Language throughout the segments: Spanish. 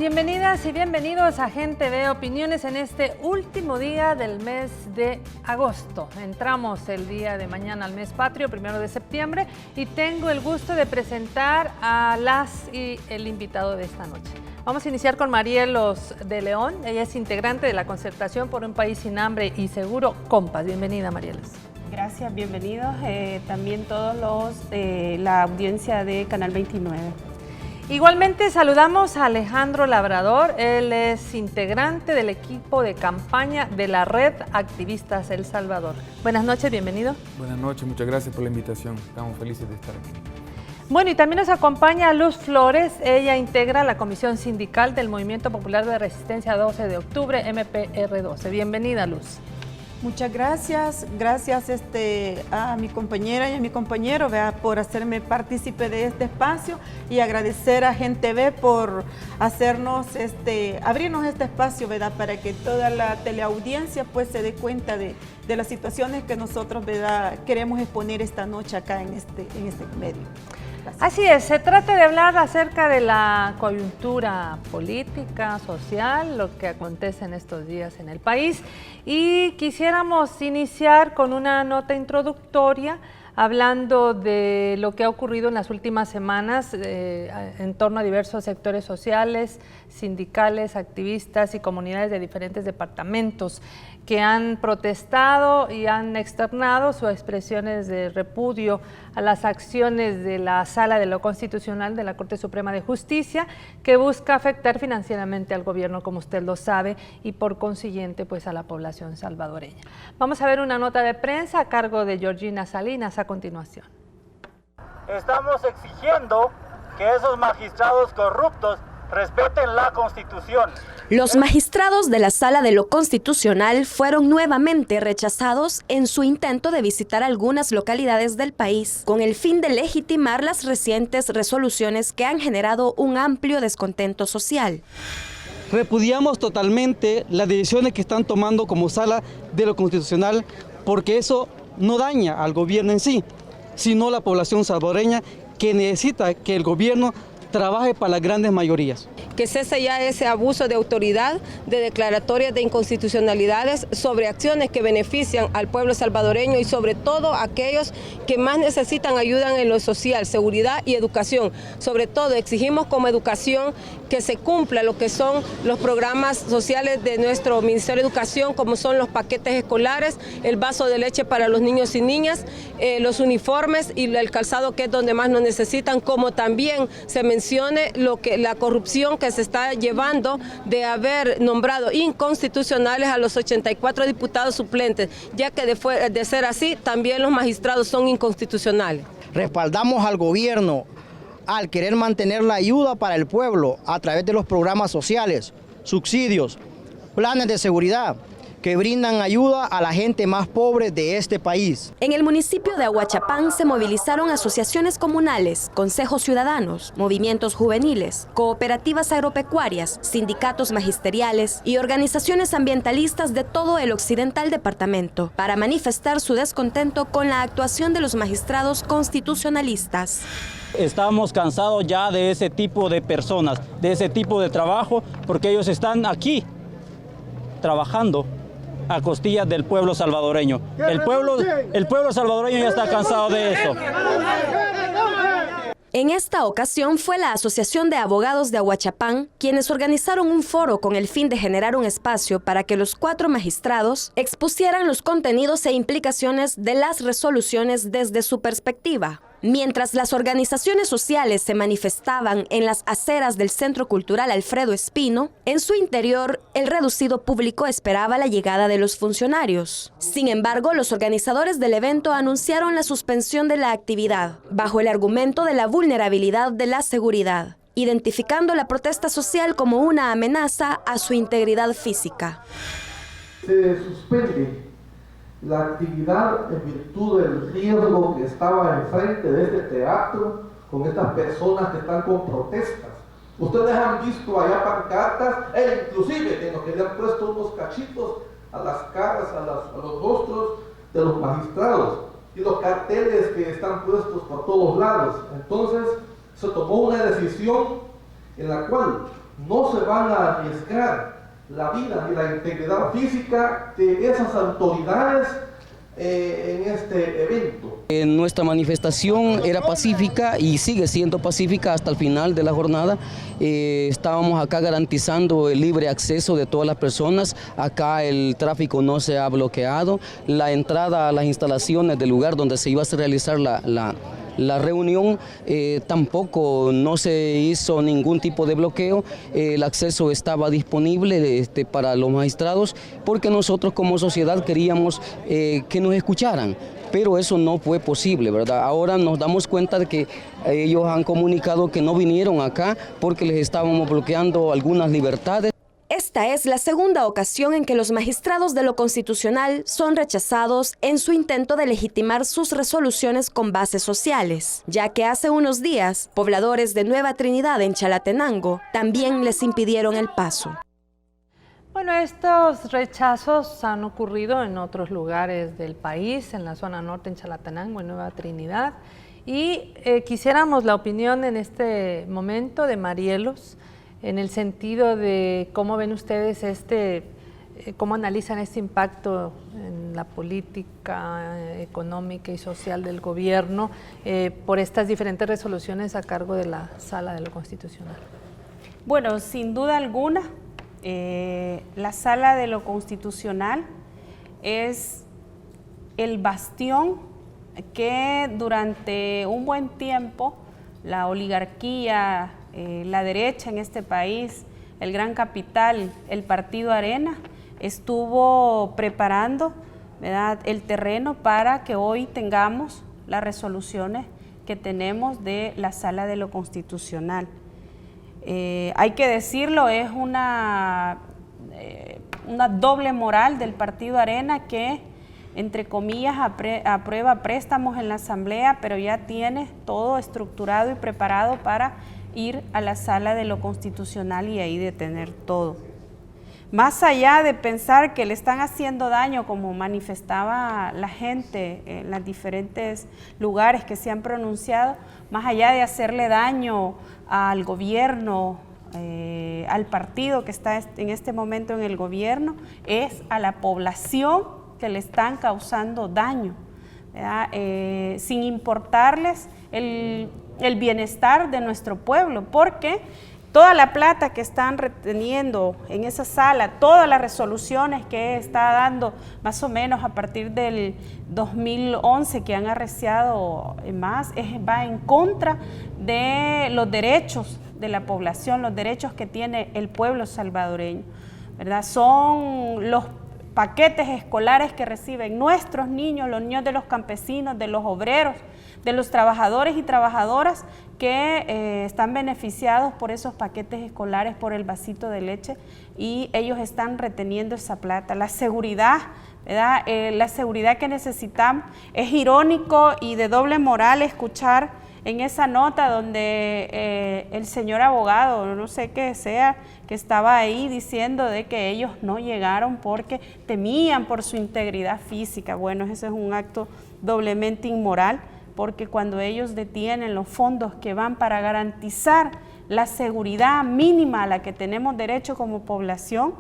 Bienvenidas y bienvenidos a Gente Ve Opiniones en este último día del mes de agosto. Entramos el día de mañana al mes patrio, 1 de septiembre, y tengo el gusto de presentar a las y el invitado de esta noche. Vamos a iniciar con Marielos de León. Ella es integrante de la Concertación por un País Sin Hambre y Seguro, Compas. Bienvenida, Marielos. Gracias, bienvenidos. También todos la audiencia de Canal 29. Igualmente saludamos a Alejandro Labrador. Él es integrante del equipo de campaña de la Red Activistas El Salvador. Buenas noches, bienvenido. Buenas noches, muchas gracias por la invitación. Estamos felices de estar aquí. Bueno, y también nos acompaña Luz Flores. Ella integra la Comisión Sindical del Movimiento Popular de Resistencia 12 de octubre, MPR12. Bienvenida, Luz. Muchas gracias, gracias a mi compañera y a mi compañero por hacerme partícipe de este espacio y agradecer a Gente Ve por hacernos abrirnos este espacio, ¿verdad? Para que toda la teleaudiencia pues se dé cuenta de las situaciones que nosotros, ¿verdad?, queremos exponer esta noche acá en este medio. Gracias. Así es, se trata de hablar acerca de la coyuntura política, social, lo que acontece en estos días en el país, y quisiéramos iniciar con una nota introductoria hablando de lo que ha ocurrido en las últimas semanas en torno a diversos sectores sociales, sindicales, activistas y comunidades de diferentes departamentos que han protestado y han externado sus expresiones de repudio a las acciones de la Sala de lo Constitucional de la Corte Suprema de Justicia, que busca afectar financieramente al gobierno, como usted lo sabe, y por consiguiente pues a la población salvadoreña. Vamos a ver una nota de prensa a cargo de Georgina Salinas a continuación. Estamos exigiendo que esos magistrados corruptos respeten la Constitución. Los magistrados de la Sala de lo Constitucional fueron nuevamente rechazados en su intento de visitar algunas localidades del país con el fin de legitimar las recientes resoluciones que han generado un amplio descontento social. Repudiamos totalmente las decisiones que están tomando como Sala de lo Constitucional, porque eso no daña al gobierno en sí, sino a la población salvadoreña, que necesita que el gobierno trabaje para las grandes mayorías. Que cese ya ese abuso de autoridad, de declaratorias de inconstitucionalidades sobre acciones que benefician al pueblo salvadoreño y sobre todo aquellos que más necesitan ayuda en lo social, seguridad y educación. Sobre todo exigimos como educación que se cumpla lo que son los programas sociales de nuestro Ministerio de Educación, como son los paquetes escolares, el vaso de leche para los niños y niñas, los uniformes y el calzado, que es donde más nos necesitan, como también se menciona la corrupción que se está llevando de haber nombrado inconstitucionales a los 84 diputados suplentes, ya que de ser así, también los magistrados son inconstitucionales. Respaldamos al gobierno al querer mantener la ayuda para el pueblo a través de los programas sociales, subsidios, planes de seguridad, que brindan ayuda a la gente más pobre de este país. En el municipio de Ahuachapán se movilizaron asociaciones comunales, consejos ciudadanos, movimientos juveniles, cooperativas agropecuarias, sindicatos magisteriales y organizaciones ambientalistas de todo el occidental departamento para manifestar su descontento con la actuación de los magistrados constitucionalistas. Estamos cansados ya de ese tipo de personas, de ese tipo de trabajo, porque ellos están aquí trabajando a costillas del pueblo salvadoreño. El pueblo salvadoreño ya está cansado de eso. En esta ocasión fue la Asociación de Abogados de Ahuachapán quienes organizaron un foro con el fin de generar un espacio para que los 4 magistrados expusieran los contenidos e implicaciones de las resoluciones desde su perspectiva. Mientras las organizaciones sociales se manifestaban en las aceras del Centro Cultural Alfredo Espino, en su interior el reducido público esperaba la llegada de los funcionarios. Sin embargo, los organizadores del evento anunciaron la suspensión de la actividad, bajo el argumento de la vulnerabilidad de la seguridad, identificando la protesta social como una amenaza a su integridad física. Se suspende la actividad en virtud del riesgo que estaba enfrente de este teatro con estas personas que están con protestas. Ustedes han visto allá pancartas, inclusive en los que le han puesto unos cachitos a las caras, a los rostros de los magistrados, y los carteles que están puestos por todos lados. Entonces se tomó una decisión en la cual no se van a arriesgar la vida y la integridad física de esas autoridades en este evento. Nuestra manifestación era pacífica y sigue siendo pacífica hasta el final de la jornada. Estábamos acá garantizando el libre acceso de todas las personas. Acá el tráfico no se ha bloqueado. La entrada a las instalaciones del lugar donde se iba a realizar la reunión tampoco no se hizo ningún tipo de bloqueo. El acceso estaba disponible para los magistrados porque nosotros como sociedad queríamos que nos escucharan, pero eso no fue posible, ¿verdad? Ahora nos damos cuenta de que ellos han comunicado que no vinieron acá porque les estábamos bloqueando algunas libertades. Esta es la segunda ocasión en que los magistrados de lo constitucional son rechazados en su intento de legitimar sus resoluciones con bases sociales, ya que hace unos días, pobladores de Nueva Trinidad en Chalatenango también les impidieron el paso. Bueno, estos rechazos han ocurrido en otros lugares del país, en la zona norte, en Chalatenango, en Nueva Trinidad, y quisiéramos la opinión en este momento de Marielos, en el sentido de cómo ven ustedes cómo analizan este impacto en la política económica y social del gobierno por estas diferentes resoluciones a cargo de la Sala de lo Constitucional. Bueno, sin duda alguna, la Sala de lo Constitucional es el bastión que durante un buen tiempo la oligarquía, la derecha en este país, el gran capital, el partido Arena, estuvo preparando, ¿verdad?, el terreno para que hoy tengamos las resoluciones que tenemos de la Sala de lo Constitucional. Hay que decirlo, es una doble moral del partido Arena que, entre comillas, aprueba préstamos en la Asamblea, pero ya tiene todo estructurado y preparado para ir a la Sala de lo Constitucional y ahí detener todo. Más allá de pensar que le están haciendo daño, como manifestaba la gente en los diferentes lugares que se han pronunciado, más allá de hacerle daño al gobierno, al partido que está en este momento en el gobierno, es a la población que le están causando daño, sin importarles el bienestar de nuestro pueblo, porque toda la plata que están reteniendo en esa sala, todas las resoluciones que está dando más o menos a partir del 2011 que han arreciado más, va en contra de los derechos de la población, los derechos que tiene el pueblo salvadoreño, ¿verdad? Son los paquetes escolares que reciben nuestros niños, los niños de los campesinos, de los obreros, de los trabajadores y trabajadoras que están beneficiados por esos paquetes escolares, por el vasito de leche, y ellos están reteniendo esa plata. La seguridad, ¿verdad? La seguridad que necesitamos. Es irónico y de doble moral escuchar en esa nota donde el señor abogado, no sé qué sea, que estaba ahí diciendo de que ellos no llegaron porque temían por su integridad física. Bueno, ese es un acto doblemente inmoral, porque cuando ellos detienen los fondos que van para garantizar la seguridad mínima a la que tenemos derecho como población,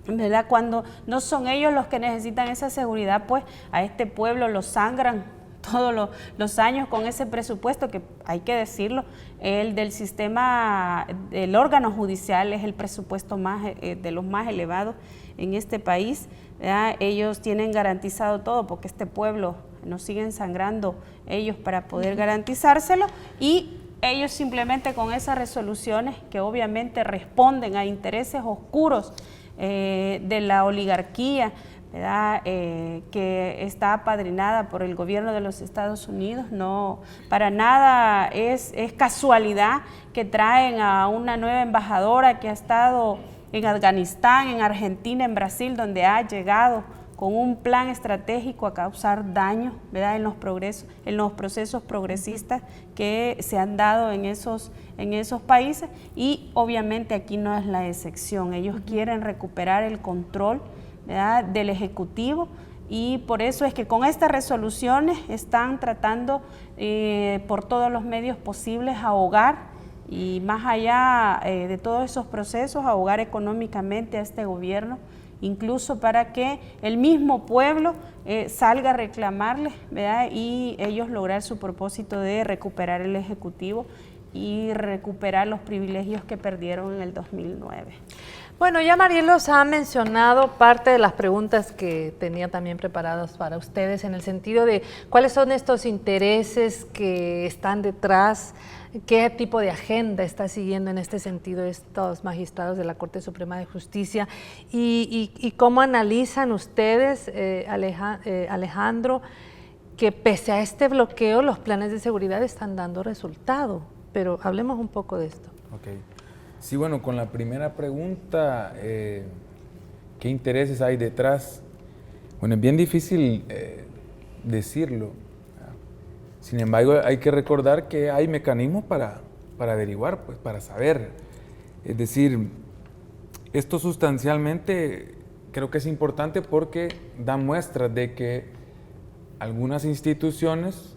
¿verdad? Cuando no son ellos los que necesitan esa seguridad, pues a este pueblo lo sangran todos los años con ese presupuesto que, hay que decirlo, el del sistema, el órgano judicial es el presupuesto de los más elevados en este país, ¿verdad? Ellos tienen garantizado todo porque este pueblo nos siguen sangrando ellos para poder garantizárselo, y ellos simplemente con esas resoluciones que obviamente responden a intereses oscuros de la oligarquía, ¿verdad? Que está apadrinada por el gobierno de los Estados Unidos. No, para nada es casualidad que traen a una nueva embajadora que ha estado en Afganistán, en Argentina, en Brasil, donde ha llegado con un plan estratégico a causar daño, ¿verdad? en los procesos progresistas que se han dado en esos países, y obviamente aquí no es la excepción. Ellos quieren recuperar el control, ¿verdad?, del Ejecutivo, y por eso es que con estas resoluciones están tratando por todos los medios posibles ahogar Y más allá de todos esos procesos, ahogar económicamente a este gobierno, incluso para que el mismo pueblo salga a reclamarles, ¿verdad? Y ellos lograr su propósito de recuperar el Ejecutivo y recuperar los privilegios que perdieron en el 2009. Bueno, ya Marielos ha mencionado parte de las preguntas que tenía también preparadas para ustedes, en el sentido de cuáles son estos intereses que están detrás, qué tipo de agenda está siguiendo en este sentido estos magistrados de la Corte Suprema de Justicia y cómo analizan ustedes, Alejandro, que pese a este bloqueo los planes de seguridad están dando resultado. Pero hablemos un poco de esto. Okay. Sí, bueno, con la primera pregunta, ¿qué intereses hay detrás? Bueno, es bien difícil decirlo. Sin embargo, hay que recordar que hay mecanismos para averiguar, pues, para saber. Es decir, esto sustancialmente creo que es importante porque da muestras de que algunas instituciones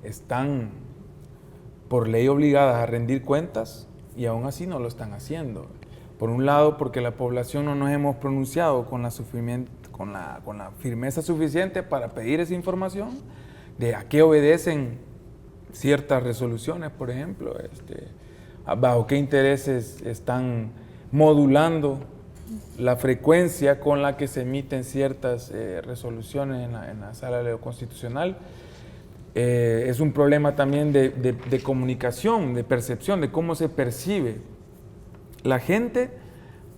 están por ley obligadas a rendir cuentas y aún así no lo están haciendo. Por un lado, porque la población no nos hemos pronunciado con la firmeza suficiente para pedir esa información de a qué obedecen ciertas resoluciones, por ejemplo, bajo qué intereses están modulando la frecuencia con la que se emiten ciertas resoluciones en la Sala de lo Constitucional. Es un problema también de comunicación, de percepción, de cómo se percibe. La gente,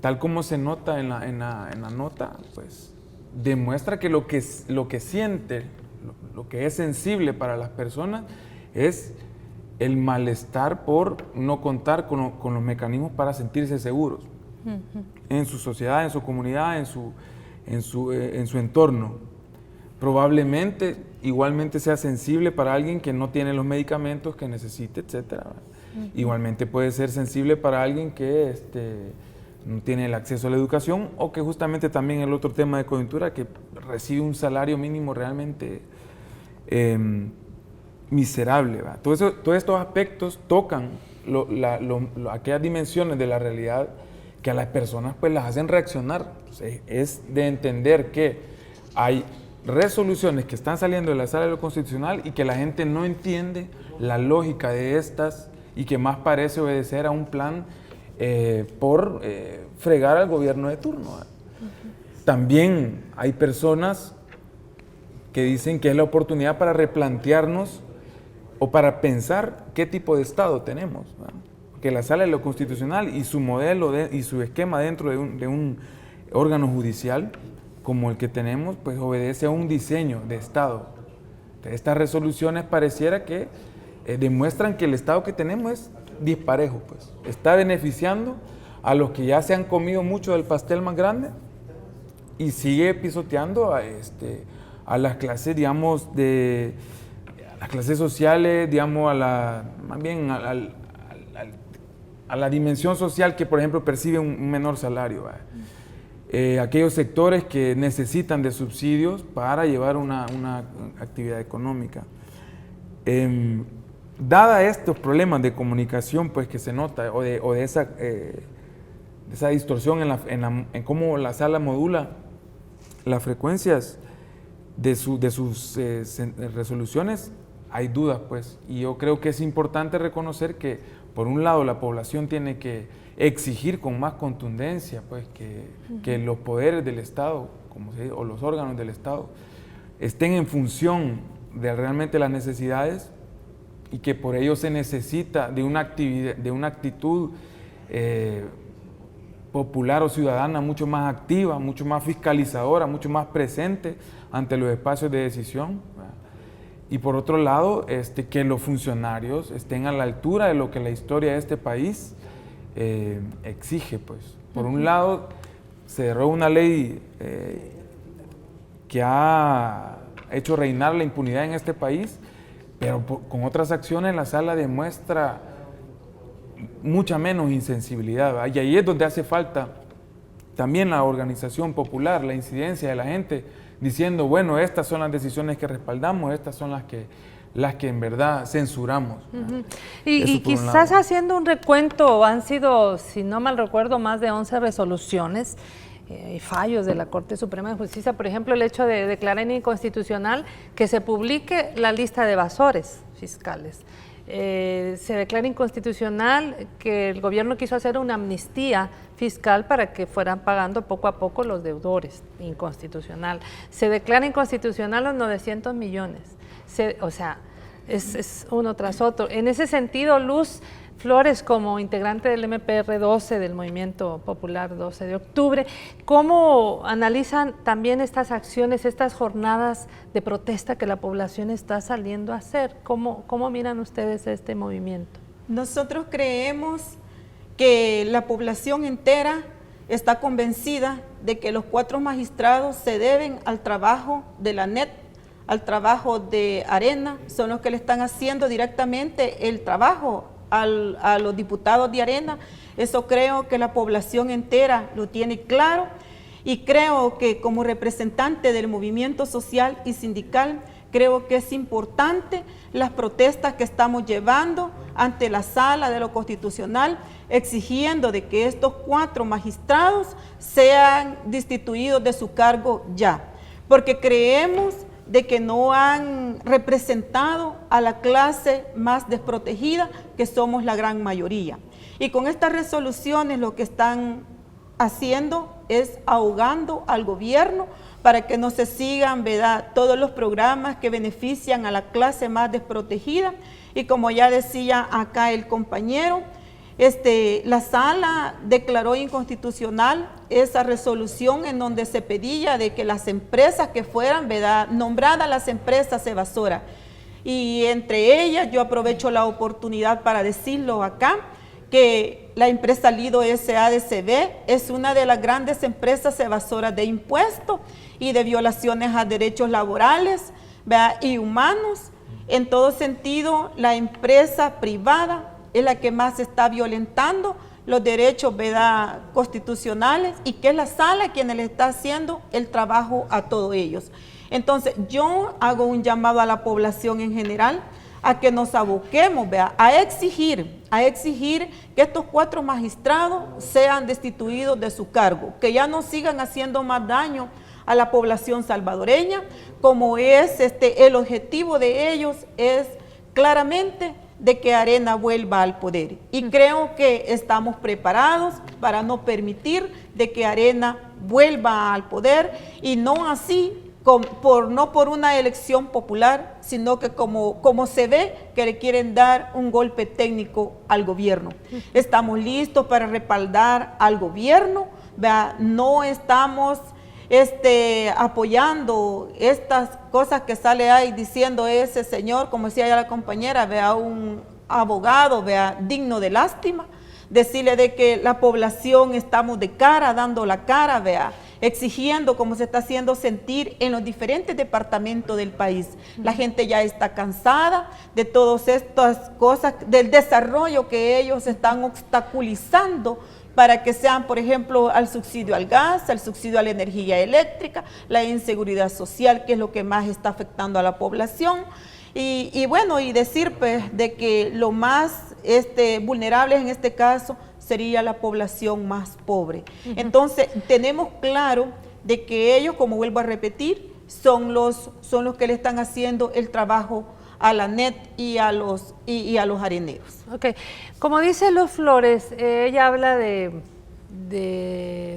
tal como se nota en la nota, pues demuestra que lo que siente, lo que es sensible para las personas es el malestar por no contar con los mecanismos para sentirse seguros en su sociedad, en su comunidad, en su entorno. Probablemente igualmente sea sensible para alguien que no tiene los medicamentos que necesite, etc. Igualmente puede ser sensible para alguien que no tiene el acceso a la educación o que justamente también el otro tema de coyuntura, que recibe un salario mínimo realmente miserable. ¿Va? Todos estos aspectos tocan aquellas dimensiones de la realidad que a las personas pues las hacen reaccionar. Entonces, es de entender que hay resoluciones que están saliendo de la Sala de lo Constitucional y que la gente no entiende la lógica de estas y que más parece obedecer a un plan por fregar al gobierno de turno. También hay personas que dicen que es la oportunidad para replantearnos o para pensar qué tipo de Estado tenemos, ¿verdad? Que la Sala de lo Constitucional y su modelo y su esquema dentro de un órgano judicial como el que tenemos, pues obedece a un diseño de Estado. Estas resoluciones pareciera que demuestran que el Estado que tenemos es disparejo, pues. Está beneficiando a los que ya se han comido mucho del pastel más grande y sigue pisoteando a las clases, digamos, a las clases sociales, digamos, más bien a la dimensión social que, por ejemplo, percibe un menor salario. Aquellos sectores que necesitan de subsidios para llevar una actividad económica. Dada estos problemas de comunicación pues, que se nota, o de esa distorsión en cómo la sala modula las frecuencias de sus resoluciones, hay dudas, pues, y yo creo que es importante reconocer que, por un lado, la población tiene que exigir con más contundencia, pues, que los poderes del Estado, o los órganos del Estado, estén en función de realmente las necesidades y que por ello se necesita de una actitud popular o ciudadana mucho más activa, mucho más fiscalizadora, mucho más presente ante los espacios de decisión, ¿verdad? Y por otro lado, que los funcionarios estén a la altura de lo que la historia de este país exige, pues. Por un lado, se derogó una ley que ha hecho reinar la impunidad en este país, pero con otras acciones la sala demuestra mucha menos insensibilidad, ¿verdad? Y ahí es donde hace falta también la organización popular, la incidencia de la gente, diciendo, bueno, estas son las decisiones que respaldamos, estas son las que las que en verdad censuramos. Y quizás haciendo un recuento, han sido, si no mal recuerdo, más de 11 resoluciones y fallos de la Corte Suprema de Justicia. Por ejemplo, el hecho de declarar inconstitucional que se publique la lista de evasores fiscales. Se declara inconstitucional que el gobierno quiso hacer una amnistía fiscal para que fueran pagando poco a poco los deudores, inconstitucional. Se declara inconstitucional los 900 millones, o sea, es uno tras otro. En ese sentido, Luz Flores, como integrante del MPR 12, del Movimiento Popular 12 de octubre, ¿cómo analizan también estas acciones, estas jornadas de protesta que la población está saliendo a hacer? ¿Cómo miran ustedes este movimiento? Nosotros creemos que la población entera está convencida de que los 4 magistrados se deben al trabajo de la NET, al trabajo de Arena, son los que le están haciendo directamente el trabajo a los diputados de Arena. Eso creo que la población entera lo tiene claro, y creo que como representante del movimiento social y sindical, creo que es importante las protestas que estamos llevando ante la Sala de lo Constitucional, exigiendo de que estos 4 magistrados sean destituidos de su cargo ya, porque creemos de que no han representado a la clase más desprotegida, que somos la gran mayoría. Y con estas resoluciones lo que están haciendo es ahogando al gobierno para que no se sigan, ¿verdad?, todos los programas que benefician a la clase más desprotegida. Y como ya decía acá el compañero, la Sala declaró inconstitucional esa resolución en donde se pedía de que las empresas que fueran, ¿verdad?, nombradas las empresas evasoras. Y entre ellas, yo aprovecho la oportunidad para decirlo acá, que la empresa Lido SADCB es una de las grandes empresas evasoras de impuestos y de violaciones a derechos laborales, ¿verdad?, y humanos. En todo sentido, la empresa privada es la que más está violentando los derechos, ¿verdad?, constitucionales, y que es la Sala quien le está haciendo el trabajo a todos ellos. Entonces, yo hago un llamado a la población en general a que nos aboquemos, ¿verdad?, a exigir que estos 4 magistrados sean destituidos de su cargo, que ya no sigan haciendo más daño a la población salvadoreña, como es el objetivo de ellos es claramente de que Arena vuelva al poder. Y creo que estamos preparados para no permitir de que Arena vuelva al poder, y no así, no por una elección popular, sino que como se ve que le quieren dar un golpe técnico al gobierno. Estamos listos para respaldar al gobierno, ¿verdad? No estamos apoyando estas cosas que sale ahí diciendo ese señor, como decía ya la compañera, vea, un abogado, vea, digno de lástima, decirle de que la población estamos de cara, dando la cara, vea, exigiendo como se está haciendo sentir en los diferentes departamentos del país. La gente ya está cansada de todas estas cosas, del desarrollo que ellos están obstaculizando para que sean, por ejemplo, al subsidio al gas, al subsidio a la energía eléctrica, la inseguridad social, que es lo que más está afectando a la población. Y bueno, y decir pues de que lo más vulnerable en este caso sería la población más pobre. Entonces, tenemos claro de que ellos, como vuelvo a repetir, son los que le están haciendo el trabajo a la NET y a los areneros. Ok, como dice Luz Flores, ella habla de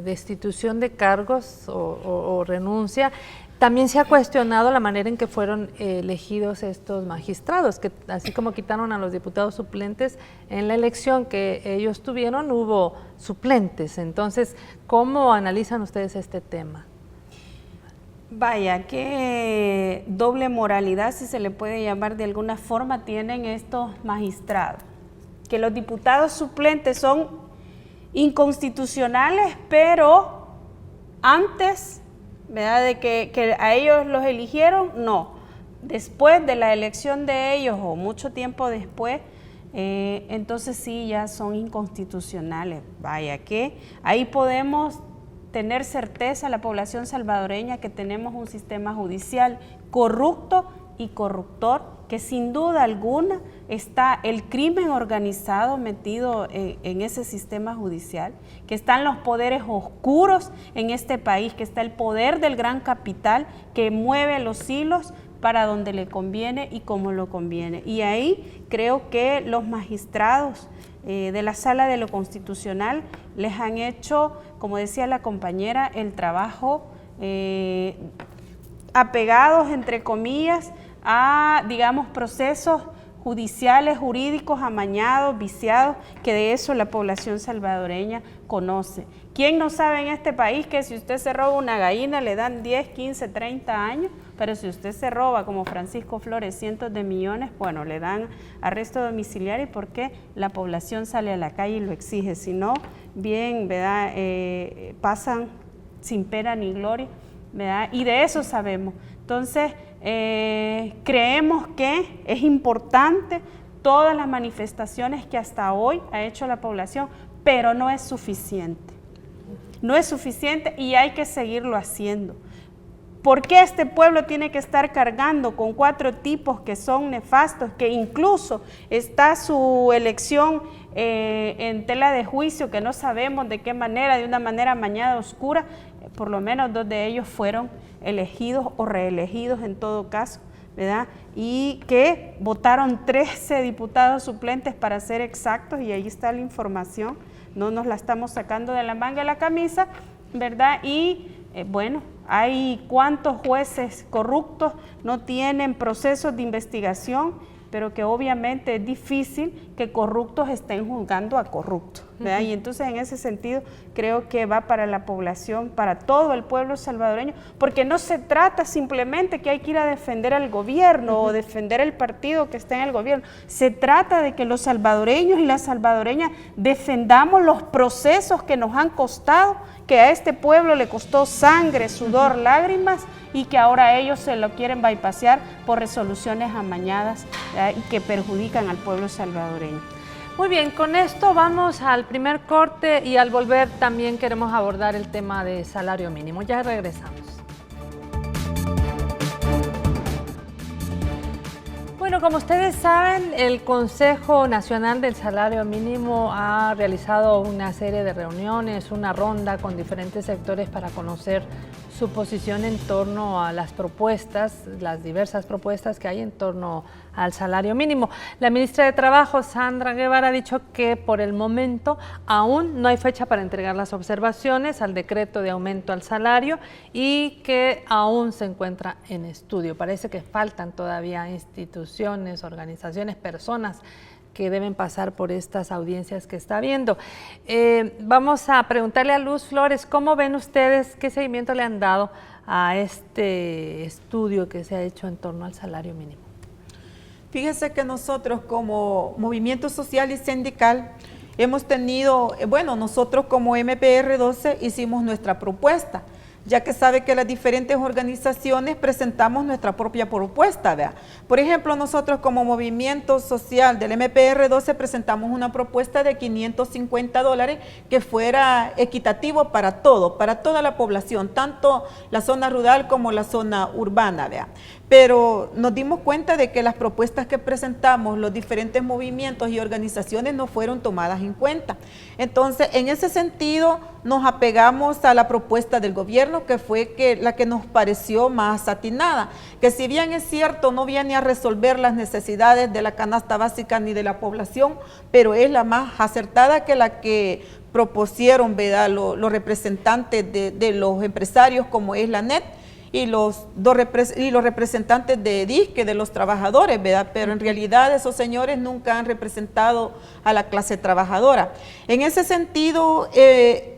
destitución de cargos o renuncia. También se ha cuestionado la manera en que fueron elegidos estos magistrados, que así como quitaron a los diputados suplentes, en la elección que ellos tuvieron hubo suplentes. Entonces, ¿cómo analizan ustedes este tema? Vaya, qué doble moralidad, si se le puede llamar de alguna forma, tienen estos magistrados. Que los diputados suplentes son inconstitucionales, pero antes, ¿verdad?, de que a ellos los eligieron, no. Después de la elección de ellos o mucho tiempo después, entonces sí ya son inconstitucionales. Vaya, que ahí podemos tener certeza la población salvadoreña que tenemos un sistema judicial corrupto y corruptor que sin duda alguna está el crimen organizado metido en ese sistema judicial, que están los poderes oscuros en este país, que está el poder del gran capital que mueve los hilos para donde le conviene y como lo conviene. Y ahí creo que los magistrados de la Sala de lo Constitucional les han hecho, como decía la compañera, el trabajo apegados, entre comillas, a, digamos, procesos judiciales, jurídicos, amañados, viciados, que de eso la población salvadoreña conoce. ¿Quién no sabe en este país que si usted se roba una gallina le dan 10, 15, 30 años? Pero si usted se roba, como Francisco Flores, cientos de millones, bueno, le dan arresto domiciliario porque la población sale a la calle y lo exige. Si no, bien, ¿verdad? Pasan sin pena ni gloria, ¿verdad? Y de eso sabemos. Entonces, creemos que es importante todas las manifestaciones que hasta hoy ha hecho la población, pero no es suficiente. No es suficiente y hay que seguirlo haciendo. ¿Por qué este pueblo tiene que estar cargando con 4 tipos que son nefastos, que incluso está su elección en tela de juicio, que no sabemos de qué manera, de una manera amañada, oscura? Por lo menos 2 de ellos fueron elegidos o reelegidos en todo caso, ¿verdad? Y que votaron 13 diputados suplentes para ser exactos, y ahí está la información, no nos la estamos sacando de la manga de la camisa, ¿verdad? Y bueno, hay cuántos jueces corruptos no tienen procesos de investigación, pero que obviamente es difícil que corruptos estén juzgando a corruptos, ¿verdad? Y entonces en ese sentido creo que va para la población, para todo el pueblo salvadoreño, porque no se trata simplemente que hay que ir a defender al gobierno o defender el partido que está en el gobierno, se trata de que los salvadoreños y las salvadoreñas defendamos los procesos que nos han costado, que a este pueblo le costó sangre, sudor, lágrimas, y que ahora ellos se lo quieren bypassear por resoluciones amañadas y que perjudican al pueblo salvadoreño. Muy bien, con esto vamos al primer corte y al volver también queremos abordar el tema de salario mínimo. Ya regresamos. Bueno, como ustedes saben, el Consejo Nacional del Salario Mínimo ha realizado una serie de reuniones, una ronda con diferentes sectores para conocer su posición en torno a las propuestas, las diversas propuestas que hay en torno al salario mínimo. La ministra de Trabajo, Sandra Guevara, ha dicho que por el momento aún no hay fecha para entregar las observaciones al decreto de aumento al salario y que aún se encuentra en estudio. Parece que faltan todavía instituciones, organizaciones, personas que deben pasar por estas audiencias que está habiendo. Vamos a preguntarle a Luz Flores, ¿cómo ven ustedes, qué seguimiento le han dado a este estudio que se ha hecho en torno al salario mínimo? Fíjese que nosotros como movimiento social y sindical hemos tenido, bueno, nosotros como MPR 12 hicimos nuestra propuesta, ya que sabe que las diferentes organizaciones presentamos nuestra propia propuesta, ¿vea? Por ejemplo, nosotros como movimiento social del MPR 12 presentamos una propuesta de $550 que fuera equitativo para todo, para toda la población, tanto la zona rural como la zona urbana, ¿vea? Pero nos dimos cuenta de que las propuestas que presentamos, los diferentes movimientos y organizaciones no fueron tomadas en cuenta. Entonces, en ese sentido, nos apegamos a la propuesta del gobierno, que fue la que nos pareció más atinada, que si bien es cierto, no viene a resolver las necesidades de la canasta básica ni de la población, pero es la más acertada que la que propusieron, ¿verdad?, los representantes de los empresarios, como es la NET, y los representantes de DISCE, de los trabajadores, ¿verdad? Pero en realidad esos señores nunca han representado a la clase trabajadora. En ese sentido,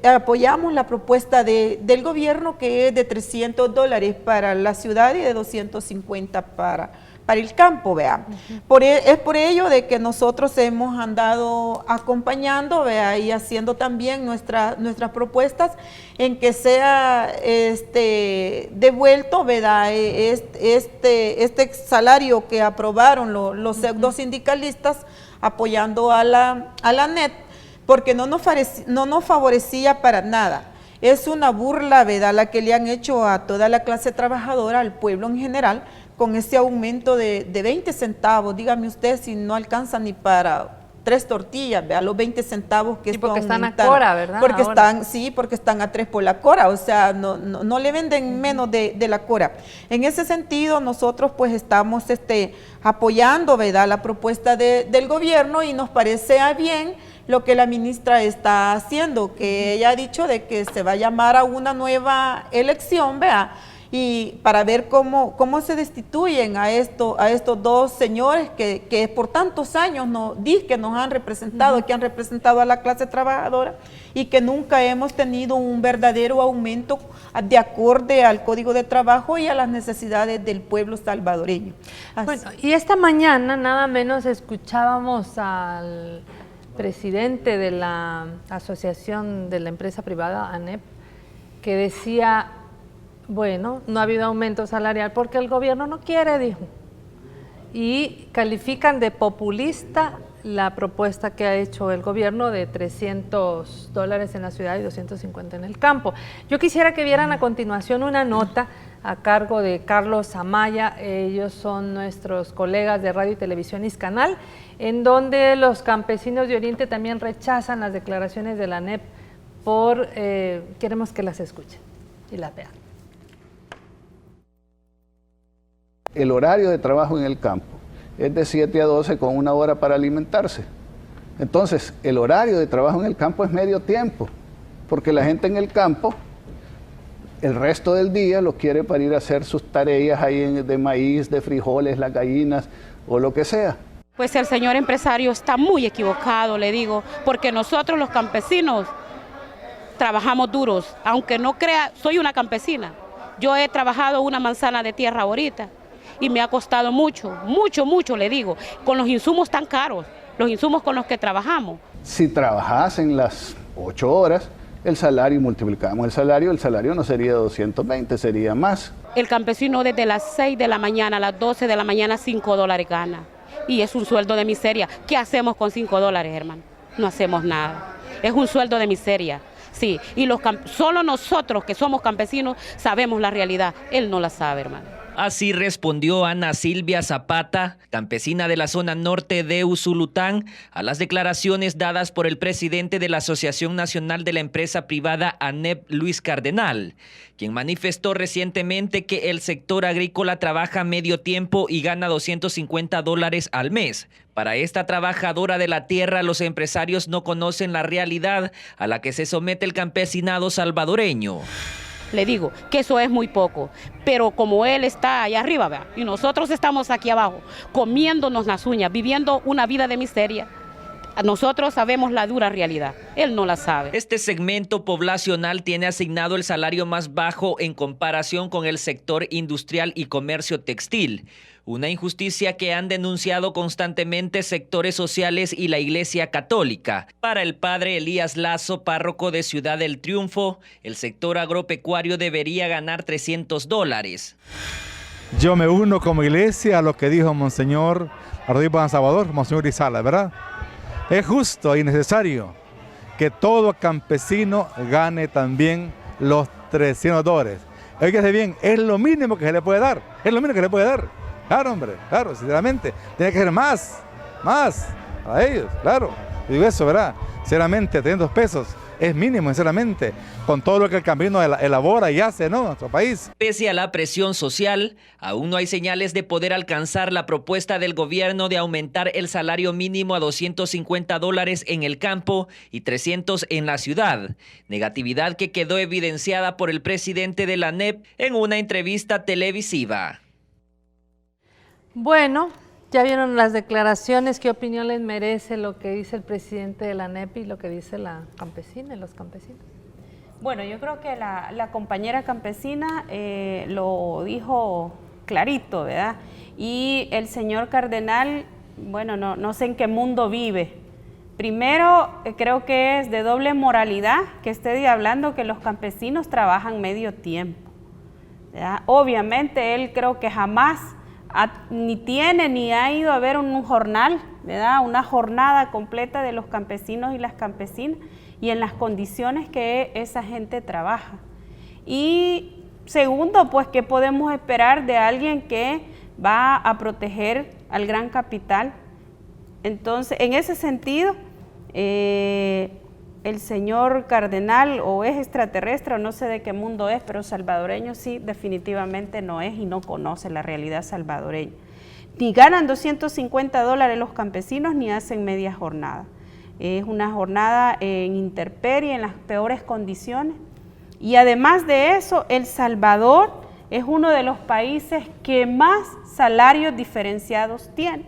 apoyamos la propuesta del gobierno, que es de $300 para la ciudad y de 250 para el campo, vea. Es por ello de que nosotros hemos andado acompañando, vea, y haciendo también nuestras propuestas en que sea devuelto, ¿verdad?, este salario que aprobaron los dos sindicalistas apoyando a la NET, porque no nos favorecía para nada. Es una burla, ¿verdad?, la que le han hecho a toda la clase trabajadora, al pueblo en general, con ese aumento de 20 centavos. Dígame usted si no alcanza ni para 3 tortillas, vea los 20 centavos que porque están a cora, ¿verdad? Porque están a 3 por la cora, o sea, no le venden menos de la cora. En ese sentido, nosotros pues estamos apoyando, ¿verdad?, la propuesta del gobierno, y nos parece bien lo que la ministra está haciendo, que ella ha dicho de que se va a llamar a una nueva elección, vea, y para ver cómo se destituyen a estos 2 señores que por tantos años que nos han representado, que han representado a la clase trabajadora, y que nunca hemos tenido un verdadero aumento de acorde al Código de Trabajo y a las necesidades del pueblo salvadoreño. Bueno, y esta mañana nada menos escuchábamos al presidente de la Asociación de la Empresa Privada, ANEP, que decía: bueno, no ha habido aumento salarial porque el gobierno no quiere, dijo. Y califican de populista la propuesta que ha hecho el gobierno de $300 en la ciudad y 250 en el campo. Yo quisiera que vieran a continuación una nota a cargo de Carlos Amaya. Ellos son nuestros colegas de Radio y Televisión Iscanal, en donde los campesinos de Oriente también rechazan las declaraciones de la ANEP queremos que las escuchen y las vean. El horario de trabajo en el campo es de 7 a 12 con 1 hora para alimentarse. Entonces, el horario de trabajo en el campo es medio tiempo, porque la gente en el campo, el resto del día lo quiere para ir a hacer sus tareas ahí de maíz, de frijoles, las gallinas o lo que sea. Pues el señor empresario está muy equivocado, le digo, porque nosotros los campesinos trabajamos duros, aunque no crea, soy una campesina. Yo he trabajado una manzana de tierra ahorita y me ha costado mucho, le digo, con los insumos tan caros, los insumos con los que trabajamos. Si trabajasen las 8 horas, el salario, multiplicamos el salario no sería 220, sería más. El campesino desde las 6 de la mañana a las 12 de la mañana $5 gana, y es un sueldo de miseria. ¿Qué hacemos con $5, hermano? No hacemos nada, es un sueldo de miseria. Sí, y solo nosotros que somos campesinos sabemos la realidad, él no la sabe, hermano. Así respondió Ana Silvia Zapata, campesina de la zona norte de Usulután, a las declaraciones dadas por el presidente de la Asociación Nacional de la Empresa Privada, ANEP, Luis Cardenal, quien manifestó recientemente que el sector agrícola trabaja medio tiempo y gana $250 al mes. Para esta trabajadora de la tierra, los empresarios no conocen la realidad a la que se somete el campesinado salvadoreño. Le digo que eso es muy poco, pero como él está allá arriba, ¿verdad?, y nosotros estamos aquí abajo, comiéndonos las uñas, viviendo una vida de miseria, nosotros sabemos la dura realidad, él no la sabe. Este segmento poblacional tiene asignado el salario más bajo en comparación con el sector industrial y comercio textil, una injusticia que han denunciado constantemente sectores sociales y la Iglesia Católica. Para el padre Elías Lazo, párroco de Ciudad del Triunfo, el sector agropecuario debería ganar $300. Yo me uno como iglesia a lo que dijo Monseñor Arrodillo San Salvador, Monseñor Rizala, ¿verdad? Es justo y necesario que todo campesino gane también los $300. Oígase bien, es lo mínimo que se le puede dar, es lo mínimo que se le puede dar. Claro, hombre, claro, sinceramente, tiene que ser más a ellos, claro. Digo eso, ¿verdad? Sinceramente, $300 es mínimo, sinceramente, con todo lo que el campesino elabora y hace, ¿no?, en nuestro país. Pese a la presión social, aún no hay señales de poder alcanzar la propuesta del gobierno de aumentar el salario mínimo a $250 en el campo y $300 en la ciudad. Negatividad que quedó evidenciada por el presidente de la ANEP en una entrevista televisiva. Bueno, ya vieron las declaraciones. ¿Qué opinión les merece lo que dice el presidente de la ANEP y lo que dice la campesina y los campesinos? Bueno, yo creo que la compañera campesina lo dijo clarito, ¿verdad? Y el señor Cardenal, bueno, no sé en qué mundo vive. Primero, creo que es de doble moralidad que esté hablando que los campesinos trabajan medio tiempo, ¿verdad? Obviamente, él creo que jamás ni tiene ni ha ido a ver un jornal, ¿verdad?, una jornada completa de los campesinos y las campesinas y en las condiciones que esa gente trabaja. Y segundo, pues, ¿qué podemos esperar de alguien que va a proteger al gran capital. Entonces, en ese sentido, el señor cardenal o es extraterrestre o no sé de qué mundo es, pero salvadoreño sí, definitivamente no es y no conoce la realidad salvadoreña. Ni ganan $250 los campesinos ni hacen media jornada. Es una jornada en intemperie, en las peores condiciones. Y además de eso, El Salvador es uno de los países que más salarios diferenciados tiene.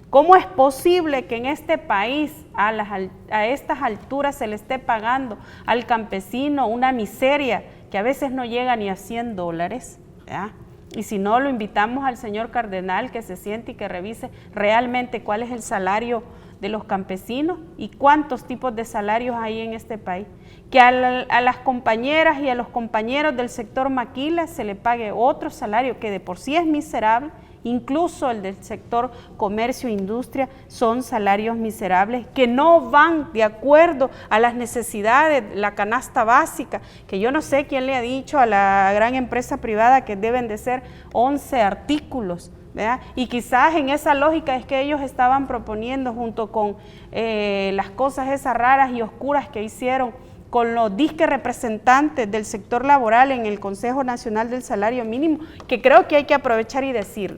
¿Cómo es posible que en este país, a estas alturas, se le esté pagando al campesino una miseria que a veces no llega ni a $100? ¿verdad? Y si no, lo invitamos al señor cardenal que se siente y que revise realmente cuál es el salario de los campesinos y cuántos tipos de salarios hay en este país. Que a las compañeras y a los compañeros del sector maquila se le pague otro salario que de por sí es miserable, incluso el del sector comercio e industria son salarios miserables que no van de acuerdo a las necesidades, la canasta básica, que yo no sé quién le ha dicho a la gran empresa privada que deben de ser 11 artículos, ¿verdad? Y quizás en esa lógica es que ellos estaban proponiendo junto con las cosas esas raras y oscuras que hicieron con los disque representantes del sector laboral en el Consejo Nacional del Salario Mínimo, que creo que hay que aprovechar y decirlo.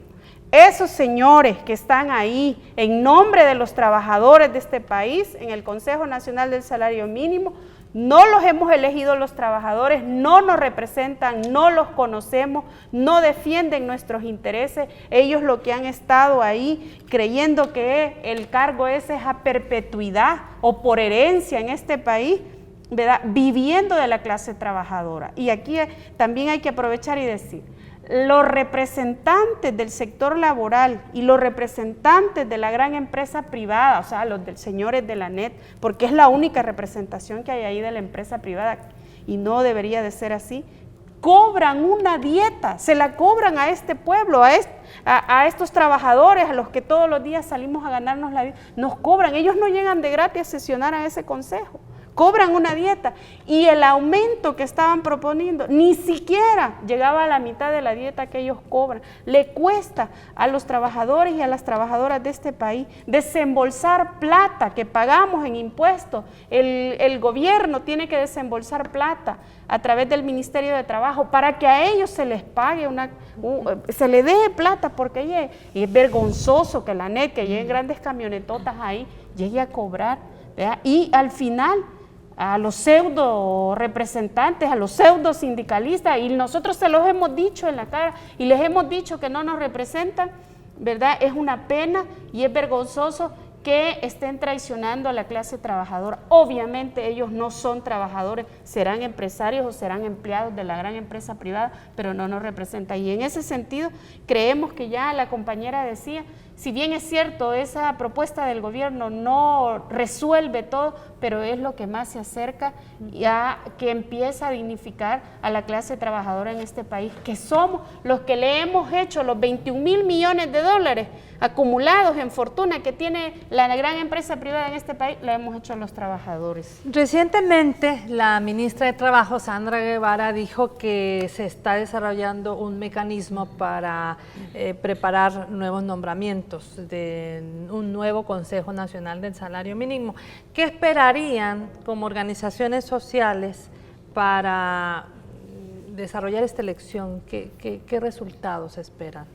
Esos señores que están ahí en nombre de los trabajadores de este país, en el Consejo Nacional del Salario Mínimo, no los hemos elegido los trabajadores, no nos representan, no los conocemos, no defienden nuestros intereses. Ellos lo que han estado ahí creyendo que el cargo ese es a perpetuidad o por herencia en este país, ¿verdad? Viviendo de la clase trabajadora. Y aquí también hay que aprovechar y decir, los representantes del sector laboral y los representantes de la gran empresa privada, o sea, los señores de la NET, porque es la única representación que hay ahí de la empresa privada y no debería de ser así, cobran una dieta, se la cobran a este pueblo, a estos trabajadores a los que todos los días salimos a ganarnos la vida, nos cobran, ellos no llegan de gratis a sesionar a ese consejo. Cobran una dieta y el aumento que estaban proponiendo ni siquiera llegaba a la mitad de la dieta que ellos cobran. Le cuesta a los trabajadores y a las trabajadoras de este país desembolsar plata que pagamos en impuestos. El gobierno tiene que desembolsar plata a través del Ministerio de Trabajo para que a ellos se les pague, se les deje plata, porque es vergonzoso que la NET, que lleguen grandes camionetotas ahí, llegue a cobrar, ¿verdad? Y al final a los pseudo representantes, a los pseudo sindicalistas, y nosotros se los hemos dicho en la cara y les hemos dicho que no nos representan, ¿verdad? Es una pena y es vergonzoso que estén traicionando a la clase trabajadora. Obviamente ellos no son trabajadores, serán empresarios o serán empleados de la gran empresa privada, pero no nos representan. Y en ese sentido creemos que ya la compañera decía, si bien es cierto, esa propuesta del gobierno no resuelve todo, pero es lo que más se acerca a que empieza a dignificar a la clase trabajadora en este país, que somos los que le hemos hecho los 21,000 millones de dólares acumulados en fortuna que tiene la gran empresa privada en este país, la hemos hecho a los trabajadores. Recientemente, la ministra de Trabajo, Sandra Guevara, dijo que se está desarrollando un mecanismo para preparar nuevos nombramientos de un nuevo Consejo Nacional del Salario Mínimo. ¿Qué esperarían como organizaciones sociales para desarrollar esta elección? ¿Qué resultados esperan?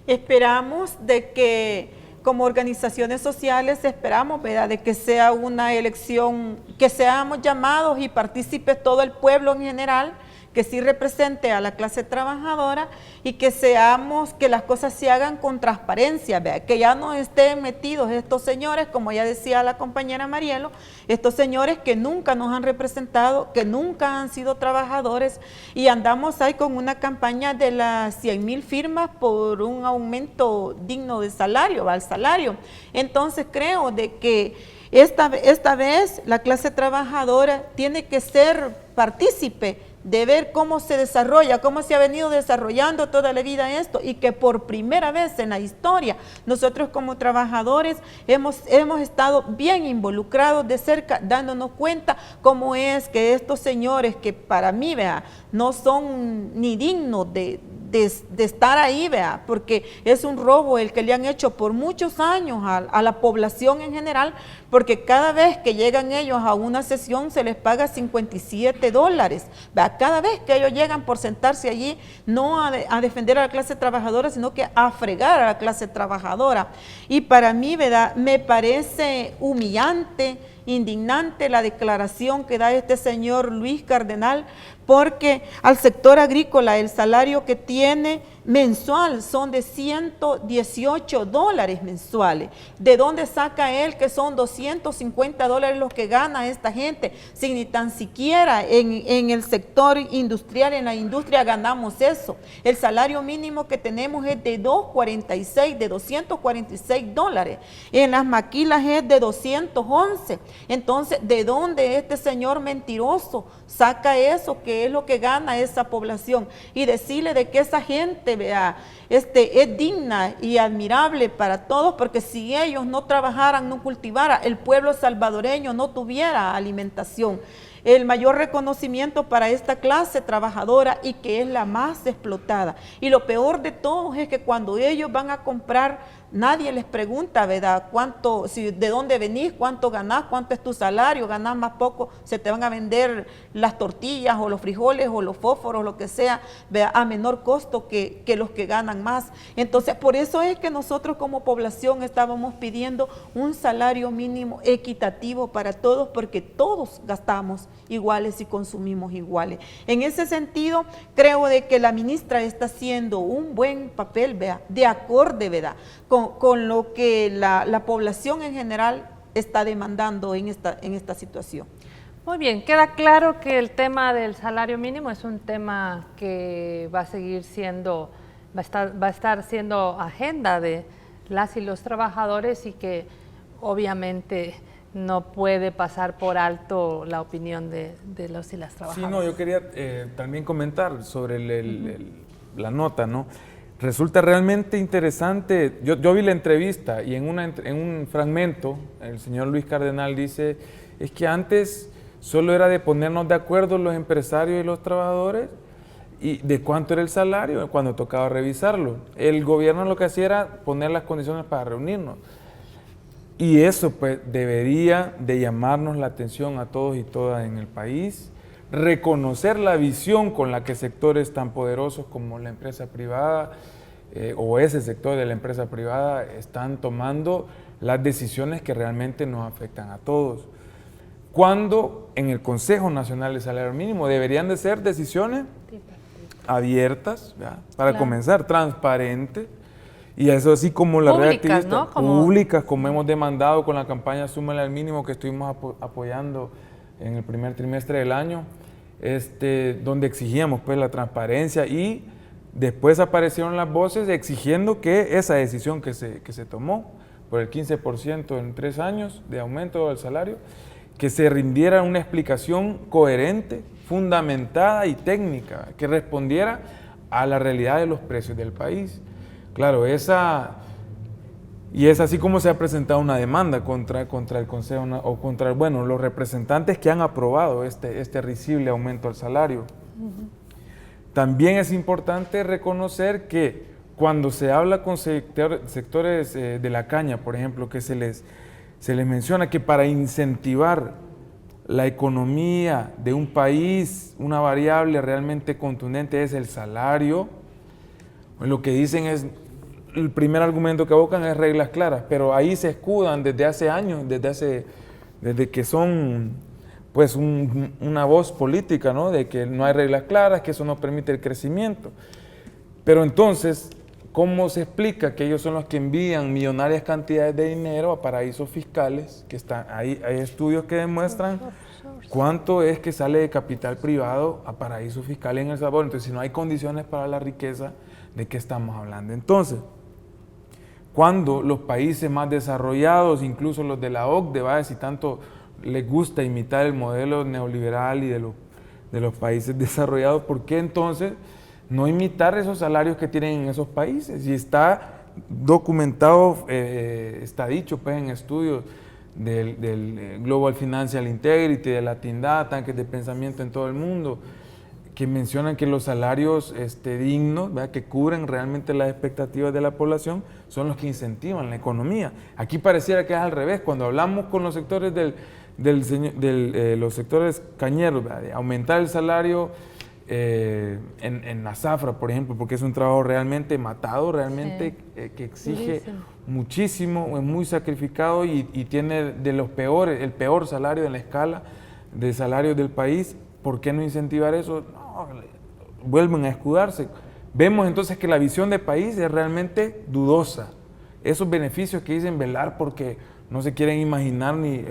Esperamos de que como organizaciones sociales esperamos, ¿verdad?, de que sea una elección, que seamos llamados y participe todo el pueblo en general, que sí represente a la clase trabajadora y que las cosas se hagan con transparencia, ¿verdad? Que ya no estén metidos estos señores, como ya decía la compañera Marielo, estos señores que nunca nos han representado, que nunca han sido trabajadores, y andamos ahí con una campaña de las 100,000 firmas por un aumento digno de salario, al salario. Entonces creo de que esta vez la clase trabajadora tiene que ser partícipe de ver cómo se desarrolla, cómo se ha venido desarrollando toda la vida esto, y que por primera vez en la historia nosotros como trabajadores hemos estado bien involucrados de cerca, dándonos cuenta cómo es que estos señores que para mí, vea, no son ni dignos de de estar ahí, vea, porque es un robo el que le han hecho por muchos años a la población en general, porque cada vez que llegan ellos a una sesión se les paga $57, vea, cada vez que ellos llegan por sentarse allí, no a defender a la clase trabajadora, sino que a fregar a la clase trabajadora. Y para mí, ¿verdad?, me parece humillante, indignante la declaración que da este señor Luis Cardenal, porque al sector agrícola el salario que tiene mensual son de $118 mensuales. ¿De dónde saca él que son $250 los que gana esta gente? Si ni tan siquiera en el sector industrial, en la industria ganamos eso. El salario mínimo que tenemos es de $246. En las maquilas es de 211. Entonces, ¿de dónde este señor mentiroso saca eso, que es lo que gana esa población? Y decirle de que esa gente, vea, es digna y admirable para todos, porque si ellos no trabajaran, no cultivaran, el pueblo salvadoreño no tuviera alimentación. El mayor reconocimiento para esta clase trabajadora y que es la más explotada. Y lo peor de todo es que cuando ellos van a comprar, nadie les pregunta, ¿verdad?, cuánto, de dónde venís, cuánto ganás, cuánto es tu salario, ganás más poco, se te van a vender las tortillas o los frijoles o los fósforos, lo que sea, ¿verdad?, a menor costo que los que ganan más. Entonces, por eso es que nosotros como población estábamos pidiendo un salario mínimo equitativo para todos, porque todos gastamos iguales y consumimos iguales. En ese sentido, creo de que la ministra está haciendo un buen papel, vea, de acorde, ¿verdad?, con lo que la población en general está demandando en esta situación. Muy bien, queda claro que el tema del salario mínimo es un tema que va a seguir siendo, va a estar siendo agenda de las y los trabajadores, y que obviamente no puede pasar por alto la opinión de los y las trabajadoras. Sí, no, yo quería también comentar sobre la nota, ¿no? Resulta realmente interesante. Yo vi la entrevista y en un fragmento el señor Luis Cardenal dice, es que antes solo era de ponernos de acuerdo los empresarios y los trabajadores y de cuánto era el salario cuando tocaba revisarlo. El gobierno lo que hacía era poner las condiciones para reunirnos. Y eso pues debería de llamarnos la atención a todos y todas en el país, reconocer la visión con la que sectores tan poderosos como la empresa privada o ese sector de la empresa privada están tomando las decisiones que realmente nos afectan a todos. Cuando en el Consejo Nacional de Salario Mínimo deberían de ser decisiones abiertas, ¿verdad?, para comenzar, transparentes, y eso así como la red activista, ¿no?, públicas, como hemos demandado con la campaña Súmale al Mínimo que estuvimos apoyando en el primer trimestre del año, donde exigíamos pues la transparencia, y después aparecieron las voces exigiendo que esa decisión que se tomó por el 15% en 3 años de aumento del salario, que se rindiera una explicación coherente, fundamentada y técnica, que respondiera a la realidad de los precios del país. Claro, y es así como se ha presentado una demanda contra el Consejo o contra, bueno, los representantes que han aprobado este risible aumento al salario. También es importante reconocer que cuando se habla con sectores de la caña, por ejemplo, que se les menciona que para incentivar la economía de un país, una variable realmente contundente es el salario, lo que dicen es, el primer argumento que abocan es reglas claras, pero ahí se escudan desde hace años, desde que son pues una voz política, ¿no?, de que no hay reglas claras, que eso no permite el crecimiento. Pero entonces, ¿cómo se explica que ellos son los que envían millonarias cantidades de dinero a paraísos fiscales? Que están ahí, hay estudios que demuestran cuánto es que sale de capital privado a paraísos fiscales en El Salvador. Entonces, si no hay condiciones para la riqueza, ¿de qué estamos hablando? Entonces, cuando los países más desarrollados, incluso los de la OCDE, ¿vale?, si tanto les gusta imitar el modelo neoliberal y de los países desarrollados, ¿por qué entonces no imitar esos salarios que tienen en esos países? Y está documentado, está dicho pues en estudios del Global Financial Integrity, de la TINDA, tanques de pensamiento en todo el mundo, que mencionan que los salarios dignos, ¿verdad?, que cubren realmente las expectativas de la población, son los que incentivan la economía. Aquí pareciera que es al revés. Cuando hablamos con los sectores los sectores cañeros, ¿verdad?, de aumentar el salario en la zafra, por ejemplo, porque es un trabajo realmente matado, realmente que exige muchísimo, es muy sacrificado y tiene de los peores, el peor salario en la escala de salarios del país. ¿Por qué no incentivar eso? No, vuelven a escudarse. Vemos entonces que la visión de país es realmente dudosa. Esos beneficios que dicen velar porque no se quieren imaginar ni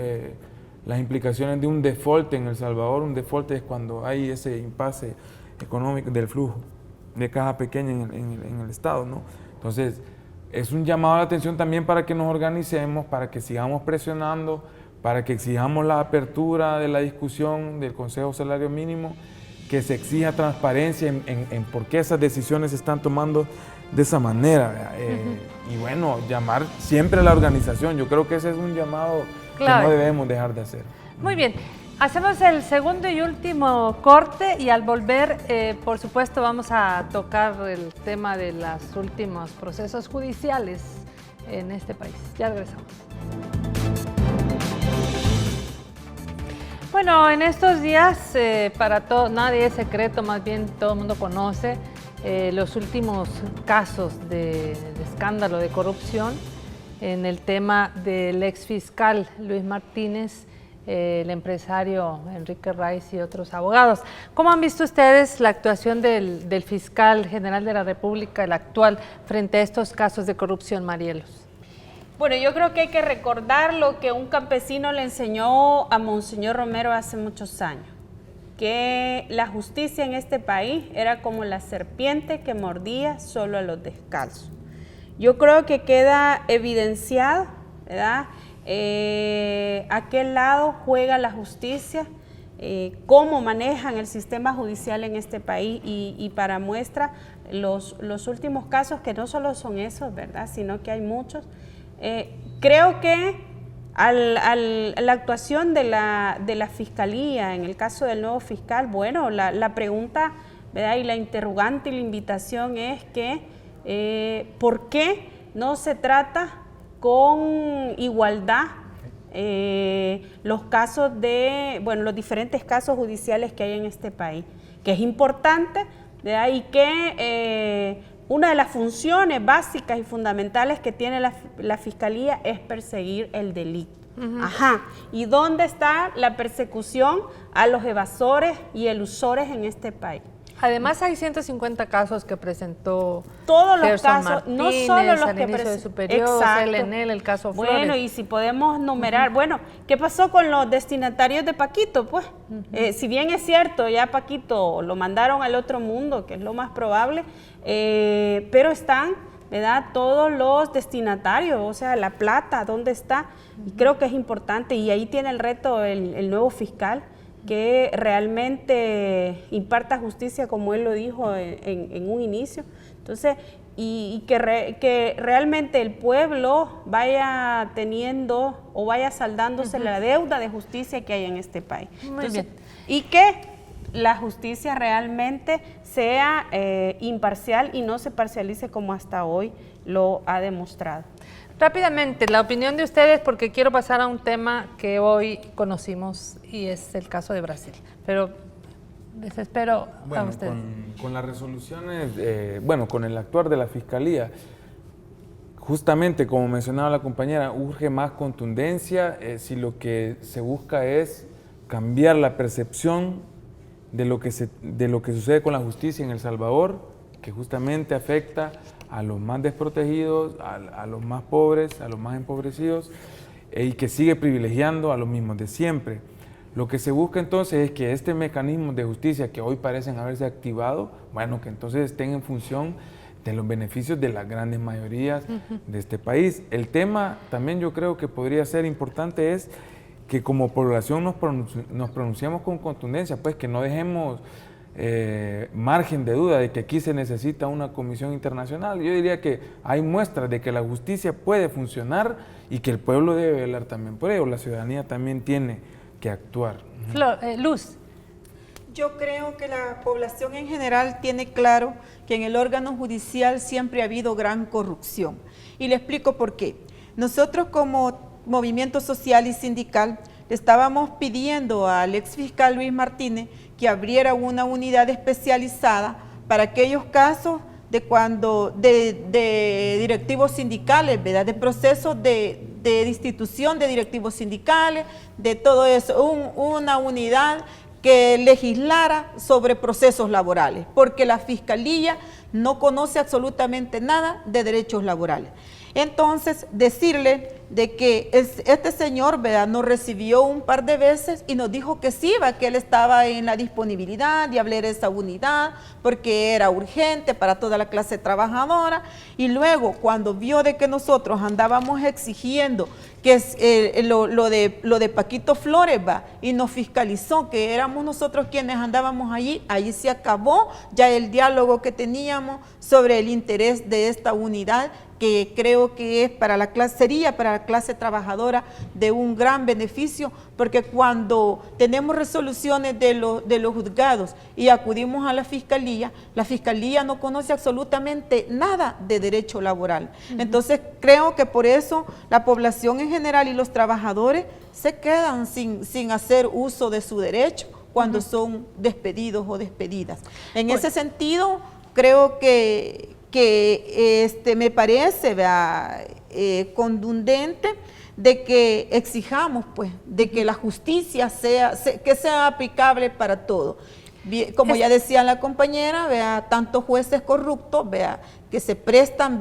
las implicaciones de un default en El Salvador. Un default es cuando hay ese impasse económico del flujo de caja pequeña en el Estado, ¿no? Entonces, es un llamado a la atención también para que nos organicemos, para que sigamos presionando, para que exijamos la apertura de la discusión del Consejo Salario Mínimo, que se exija transparencia en por qué esas decisiones se están tomando de esa manera. Y bueno, llamar siempre a la organización. Yo creo que ese es un llamado que no debemos dejar de hacer. Muy bien. Hacemos el segundo y último corte y al volver, por supuesto, vamos a tocar el tema de los últimos procesos judiciales en este país. Ya regresamos. Bueno, en estos días, para todos, nadie es secreto, más bien todo el mundo conoce los últimos casos de escándalo de corrupción en el tema del ex fiscal Luis Martínez, el empresario Enrique Raiz y otros abogados. ¿Cómo han visto ustedes la actuación del fiscal general de la República, el actual, frente a estos casos de corrupción, Marielos? Bueno, yo creo que hay que recordar lo que un campesino le enseñó a Monseñor Romero hace muchos años, que la justicia en este país era como la serpiente que mordía solo a los descalzos. Yo creo que queda evidenciado, ¿verdad?, a qué lado juega la justicia, cómo manejan el sistema judicial en este país y para muestra los últimos casos, que no solo son esos, ¿verdad?, sino que hay muchos. Creo que la actuación de la Fiscalía, en el caso del nuevo fiscal, bueno, la pregunta, ¿verdad?, y la interrogante y la invitación es que ¿por qué no se trata con igualdad los casos los diferentes casos judiciales que hay en este país? Que es importante, ¿verdad?, y que una de las funciones básicas y fundamentales que tiene la Fiscalía es perseguir el delito. ¿Y dónde está la persecución a los evasores y elusores en este país? Además hay 150 casos que presentó todos los Gerson casos, Martínez, no solo los que presentó superior, LNL, el caso Flores. Bueno, y si podemos numerar, bueno, ¿qué pasó con los destinatarios de Paquito? Pues, si bien es cierto, ya Paquito lo mandaron al otro mundo, que es lo más probable, pero están, ¿verdad?, todos los destinatarios, o sea, la plata, ¿dónde está? Y creo que es importante, y ahí tiene el reto el nuevo fiscal, que realmente imparta justicia, como él lo dijo en un inicio. Entonces, y que realmente el pueblo vaya teniendo o vaya saldándose la deuda de justicia que hay en este país. Entonces, y que la justicia realmente sea imparcial y no se parcialice como hasta hoy lo ha demostrado. Rápidamente, la opinión de ustedes, porque quiero pasar a un tema que hoy conocimos y es el caso de Brasil, pero les espero a ustedes. Con las resoluciones, con el actuar de la Fiscalía, justamente como mencionaba la compañera, urge más contundencia si lo que se busca es cambiar la percepción de lo que sucede con la justicia en El Salvador, que justamente afecta a los más desprotegidos, a los más pobres, a los más empobrecidos, y que sigue privilegiando a los mismos de siempre. Lo que se busca entonces es que este mecanismo de justicia que hoy parecen haberse activado, bueno, que entonces estén en función de los beneficios de las grandes mayorías de este país. El tema también yo creo que podría ser importante es que como población nos pronunciamos con contundencia, pues que no dejemos margen de duda de que aquí se necesita una comisión internacional. Yo diría que hay muestras de que la justicia puede funcionar y que el pueblo debe velar también por ello. La ciudadanía también tiene que actuar. Luz. Yo creo que la población en general tiene claro que en el órgano judicial siempre ha habido gran corrupción. Y le explico por qué. Nosotros como movimiento social y sindical le estábamos pidiendo al exfiscal Luis Martínez que abriera una unidad especializada para aquellos casos de directivos sindicales, ¿verdad? De procesos de destitución de directivos sindicales, de todo eso, una unidad que legislara sobre procesos laborales, porque la Fiscalía no conoce absolutamente nada de derechos laborales. Entonces, decirle de que este señor, ¿verdad?, nos recibió un par de veces y nos dijo que sí, que él estaba en la disponibilidad de abrir esa unidad porque era urgente para toda la clase trabajadora, y luego cuando vio de que nosotros andábamos exigiendo que es lo de Paquito Flores, y nos fiscalizó que éramos nosotros quienes andábamos allí, ahí se acabó ya el diálogo que teníamos sobre el interés de esta unidad, que creo que es sería para la clase trabajadora de un gran beneficio, porque cuando tenemos resoluciones de los juzgados y acudimos a la Fiscalía no conoce absolutamente nada de derecho laboral. Entonces creo que por eso la población en general y los trabajadores se quedan sin hacer uso de su derecho cuando son despedidos o despedidas. En ese sentido, creo que me parece contundente de que exijamos, pues, de que la justicia sea aplicable para todo. Como ya decía la compañera, tantos jueces corruptos, que se prestan,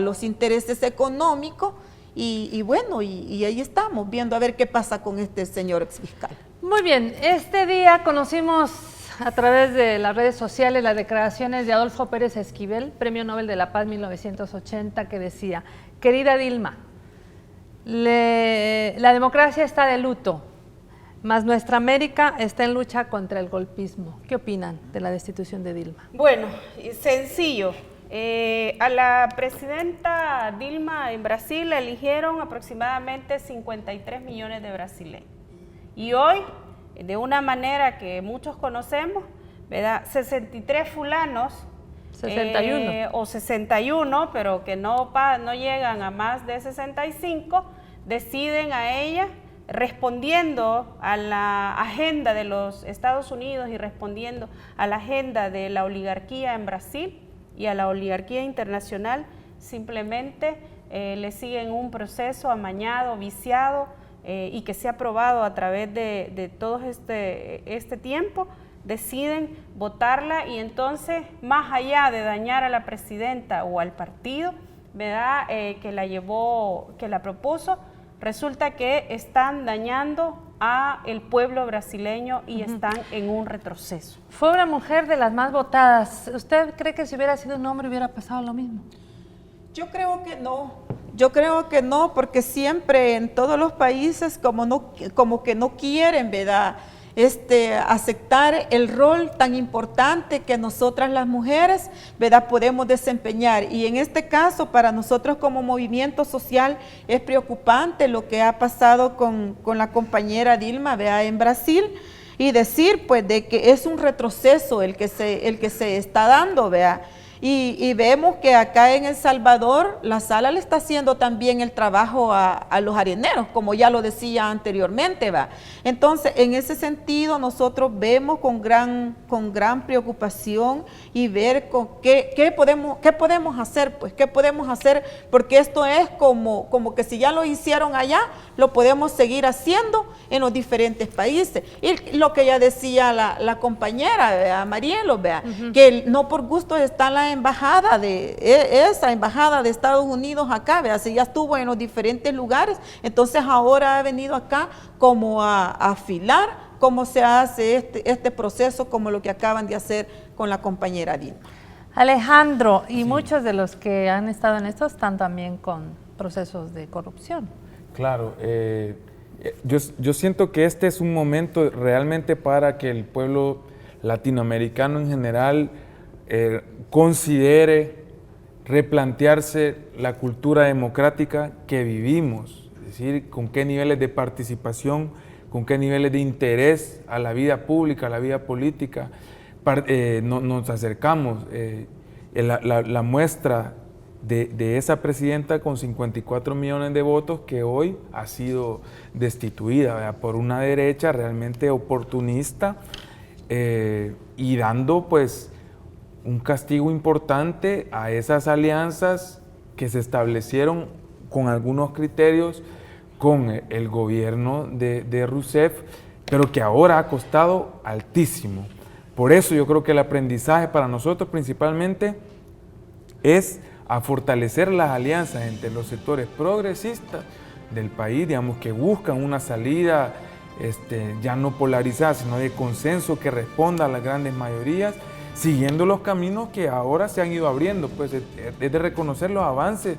los intereses económicos, y bueno, y ahí estamos viendo a ver qué pasa con este señor exfiscal. Muy bien, este día conocimos a través de las redes sociales las declaraciones de Adolfo Pérez Esquivel, Premio Nobel de la Paz 1980, que decía: querida Dilma, la democracia está de luto, mas nuestra América está en lucha contra el golpismo. ¿Qué opinan de la destitución de Dilma? Bueno, sencillo. A la presidenta Dilma en Brasil la eligieron aproximadamente 53 millones de brasileños. Y hoy, de una manera que muchos conocemos, ¿verdad?, 63 fulanos, 61. O 61, pero que no llegan a más de 65, deciden a ella, respondiendo a la agenda de los Estados Unidos y respondiendo a la agenda de la oligarquía en Brasil y a la oligarquía internacional, simplemente le siguen un proceso amañado, viciado, y que se ha probado a través de todo este tiempo, deciden votarla, y entonces, más allá de dañar a la presidenta o al partido, ¿verdad?, que la propuso, resulta que están dañando a el pueblo brasileño y están en un retroceso. Fue una mujer de las más votadas. ¿Usted cree que si hubiera sido un hombre hubiera pasado lo mismo? Yo creo que no, porque siempre en todos los países como que no quieren, ¿verdad?, aceptar el rol tan importante que nosotras las mujeres, ¿verdad?, podemos desempeñar. Y en este caso, para nosotros como movimiento social, es preocupante lo que ha pasado con la compañera Dilma, ¿verdad?, en Brasil, y decir, pues, de que es un retroceso el que se está dando, ¿verdad? Y vemos que acá en El Salvador la sala le está haciendo también el trabajo a los areneros, como ya lo decía anteriormente, ¿va? Entonces, en ese sentido, nosotros vemos con gran preocupación y ver qué podemos hacer, pues, qué podemos hacer, porque esto es como que si ya lo hicieron allá, lo podemos seguir haciendo en los diferentes países. Y lo que ya decía la compañera, Marielo, que no por gusto está la embajada esa embajada de Estados Unidos acá, si ya estuvo en los diferentes lugares, entonces ahora ha venido acá como a afilar cómo se hace este proceso, como lo que acaban de hacer con la compañera Dilma. Alejandro, y muchos de los que han estado en esto están también con procesos de corrupción. Claro, yo siento que este es un momento realmente para que el pueblo latinoamericano en general considere replantearse la cultura democrática que vivimos, es decir, con qué niveles de participación, con qué niveles de interés a la vida pública, a la vida política nos acercamos. La muestra de esa presidenta con 54 millones de votos que hoy ha sido destituida, ¿verdad?, por una derecha realmente oportunista y dando pues un castigo importante a esas alianzas que se establecieron con algunos criterios con el gobierno de Rousseff, pero que ahora ha costado altísimo. Por eso yo creo que el aprendizaje para nosotros principalmente es a fortalecer las alianzas entre los sectores progresistas del país, digamos, que buscan una salida ya no polarizada, sino de consenso que responda a las grandes mayorías, siguiendo los caminos que ahora se han ido abriendo. Pues es de reconocer los avances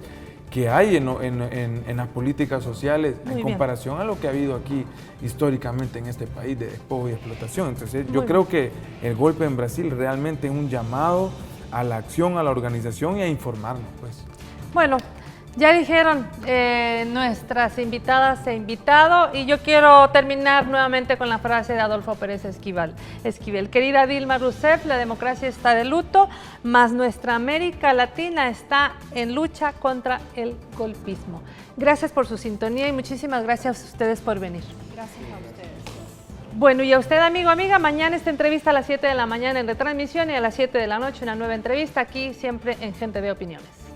que hay en las políticas sociales en comparación a lo que ha habido aquí históricamente en este país de despojo y explotación. Entonces yo creo que el golpe en Brasil realmente es un llamado a la acción, a la organización y a informarnos, pues. Bueno, ya dijeron nuestras invitadas e invitado, y yo quiero terminar nuevamente con la frase de Adolfo Pérez Esquivel. Querida Dilma Rousseff, la democracia está de luto, mas nuestra América Latina está en lucha contra el golpismo. Gracias por su sintonía y muchísimas gracias a ustedes por venir. Gracias a ustedes. Bueno, y a usted, amigo, amiga, mañana esta entrevista a las 7 de la mañana en retransmisión y a las 7 de la noche una nueva entrevista aquí siempre en Gente de Opiniones.